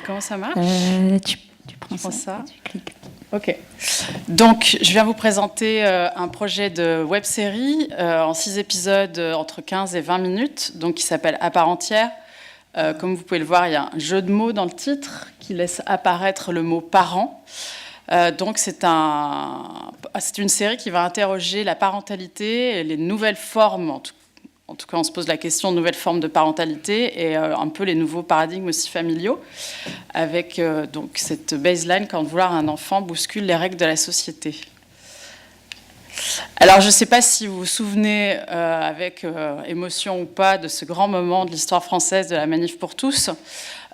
Comment ça marche? Tu prends ça, tu cliques. Ok. Donc, je viens vous présenter un projet de web-série en 6 épisodes entre 15 et 20 minutes, donc qui s'appelle À part entière. Comme vous pouvez le voir, il y a un jeu de mots dans le titre qui laisse apparaître le mot parent. Donc, c'est une série qui va interroger la parentalité et les nouvelles formes, en tout cas, on se pose la question de nouvelles formes de parentalité et un peu les nouveaux paradigmes aussi familiaux, avec donc cette baseline quand vouloir un enfant bouscule les règles de la société. Alors, je ne sais pas si vous vous souvenez avec émotion ou pas de ce grand moment de l'histoire française de la Manif pour tous.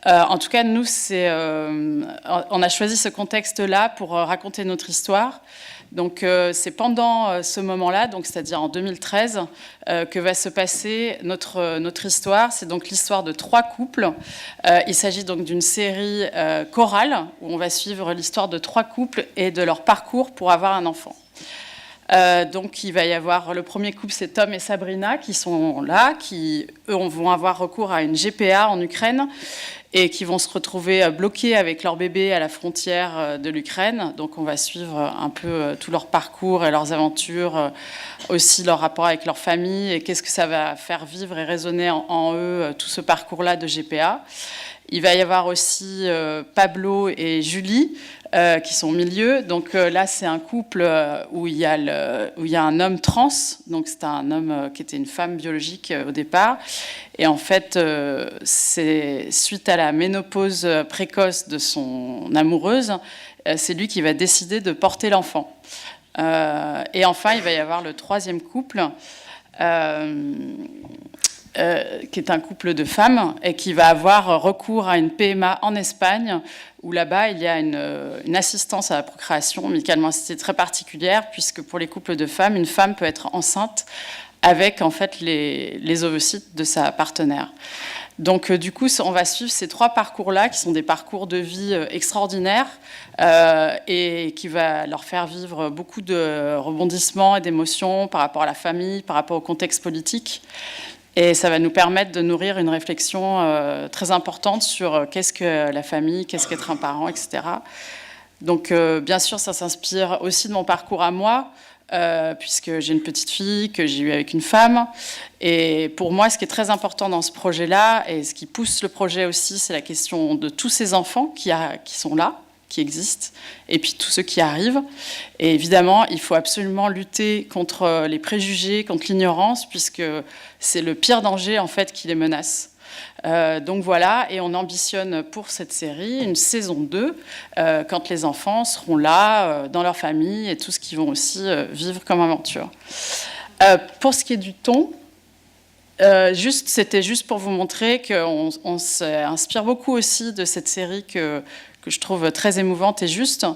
En tout cas, nous, on a choisi ce contexte-là pour raconter notre histoire. Donc, c'est pendant ce moment-là, donc c'est-à-dire en 2013, que va se passer notre histoire. C'est donc l'histoire de 3 couples. Il s'agit donc d'une série chorale où on va suivre l'histoire de 3 couples et de leur parcours pour avoir un enfant. Donc, il va y avoir le premier couple, c'est Tom et Sabrina qui sont là, qui eux vont avoir recours à une GPA en Ukraine et qui vont se retrouver bloqués avec leur bébé à la frontière de l'Ukraine. Donc, on va suivre un peu tout leur parcours et leurs aventures, aussi leur rapport avec leur famille et qu'est-ce que ça va faire vivre et résonner en eux tout ce parcours-là de GPA. Il va y avoir aussi Pablo et Julie qui sont au milieu. Donc là, c'est un couple où il y a un homme trans. Donc c'est un homme qui était une femme biologique au départ. Et en fait, c'est suite à la ménopause précoce de son amoureuse, c'est lui qui va décider de porter l'enfant. Et enfin, il va y avoir le 3e couple. Qui est un couple de femmes et qui va avoir recours à une PMA en Espagne, où là-bas, il y a une assistance à la procréation médicalement assistée très particulière, puisque pour les couples de femmes, une femme peut être enceinte avec en fait les ovocytes de sa partenaire. Donc du coup, on va suivre ces 3 parcours-là, qui sont des parcours de vie extraordinaires et qui va leur faire vivre beaucoup de rebondissements et d'émotions par rapport à la famille, par rapport au contexte politique. Et ça va nous permettre de nourrir une réflexion très importante sur qu'est-ce que la famille, qu'est-ce qu'être un parent, etc. Donc, bien sûr, ça s'inspire aussi de mon parcours à moi, puisque j'ai une petite fille que j'ai eue avec une femme. Et pour moi, ce qui est très important dans ce projet-là, et ce qui pousse le projet aussi, c'est la question de tous ces enfants qui sont là, qui existent, et puis tous ceux qui arrivent. Et évidemment, il faut absolument lutter contre les préjugés, contre l'ignorance, puisque c'est le pire danger, en fait, qui les menace. Donc voilà, et on ambitionne pour cette série une saison 2, quand les enfants seront là, dans leur famille, et tout ce qu'ils vont aussi vivre comme aventure. Pour ce qui est du ton, c'était juste pour vous montrer qu'on s'inspire beaucoup aussi de cette série que je trouve très émouvante et juste,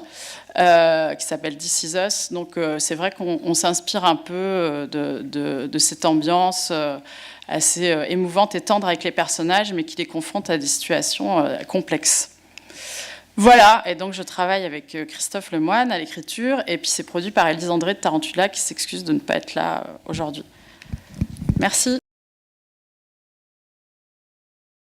qui s'appelle This Is Us. Donc c'est vrai qu'on s'inspire un peu de cette ambiance assez émouvante et tendre avec les personnages, mais qui les confronte à des situations complexes. Voilà, et donc je travaille avec Christophe Lemoine à l'écriture, et puis c'est produit par Élise André de Tarantula, qui s'excuse de ne pas être là aujourd'hui. Merci.